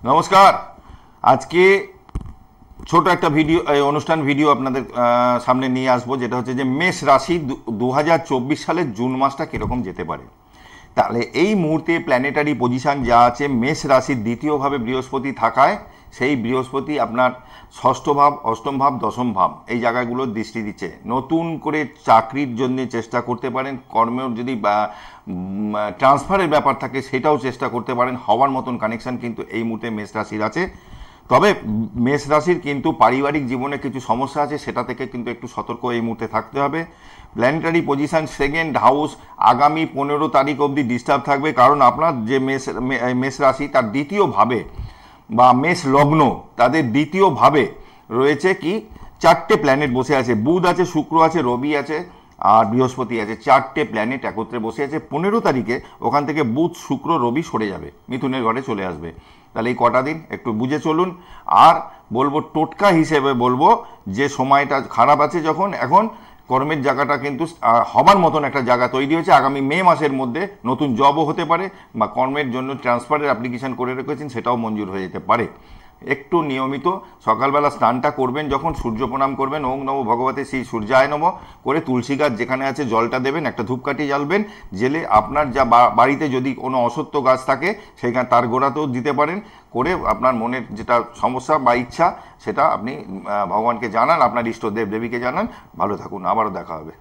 নমস্কার। আজকে ছোট একটা ভিডিও অনুষ্ঠান ভিডিও আপনাদের সামনে নিয়ে আসবো, যেটা হচ্ছে যে মেষ রাশি 2024 সালের জুন মাসটা কীরকম যেতে পারে। তাহলে এই মুহূর্তে প্ল্যানেটারি পজিশান যা আছে, মেষ রাশির দ্বিতীয়ভাবে বৃহস্পতি থাকায় সেই বৃহস্পতি আপনার ষষ্ঠ ভাব, অষ্টম ভাব, দশম ভাব এই জায়গাগুলোর দৃষ্টি দিচ্ছে। নতুন করে চাকরির জন্য চেষ্টা করতে পারেন, কর্মের যদি ট্রান্সফারের ব্যাপার থাকে সেটাও চেষ্টা করতে পারেন। হওয়ার মতন কানেকশান কিন্তু এই মুহূর্তে মেষ রাশির আছে। তবে মেষ রাশির কিন্তু পারিবারিক জীবনে কিছু সমস্যা আছে, সেটা থেকে কিন্তু একটু সতর্ক এই মুহূর্তে থাকতে হবে। প্ল্যানেটারি পজিশন সেকেন্ড হাউস আগামী 15 তারিখ অবধি ডিস্টার্ব থাকবে, কারণ আপনার যে মেষ রাশি তার দ্বিতীয় ভাবে বা মেষ লগ্ন, তাদের দ্বিতীয় ভাবে রয়েছে কি চারটে প্ল্যানেট বসে আছে। বুধ আছে, শুক্র আছে, রবি আছে আর বৃহস্পতি আছে। চারটে প্ল্যানেট একত্রে বসে আছে। 15 তারিখে ওখান থেকে বুধ, শুক্র, রবি সরে যাবে, মিথুনের ঘরে চলে আসবে। তাহলে এই কটা দিন একটু বুঝে চলুন। আর বলবো টোটকা হিসেবে বলবো যে সময়টা খারাপ আছে যখন, এখন কর্মের জায়গাটা কিন্তু হবার মতন একটা জায়গা তৈরি হয়েছে। আগামী মে মাসের মধ্যে নতুন জবও হতে পারে বা কর্মের জন্য ট্রান্সফারের অ্যাপ্লিকেশন করে রেখেছেন সেটাও মঞ্জুর হয়ে যেতে পারে। একটু নিয়মিত সকালবেলা স্নানটা করবেন, যখন সূর্য প্রণাম করবেন ওং নমো ভগবতে শ্রী সূর্যায় নমঃ করে তুলসী গাছ যেখানে আছে জলটা দেবেন, একটা ধূপকাঠি জ্বালবেন, জেলে আপনার যা বাড়িতে যদি কোনো অসত্য গাছ থাকে সেখানে তার গোড়াতেও দিতে পারেন। করে আপনার মনের যেটা সমস্যা বা ইচ্ছা সেটা আপনি ভগবানকে জানান, আপনার ইষ্ট দেব দেবীকে জানান। ভালো থাকুন, আবারও দেখা হবে।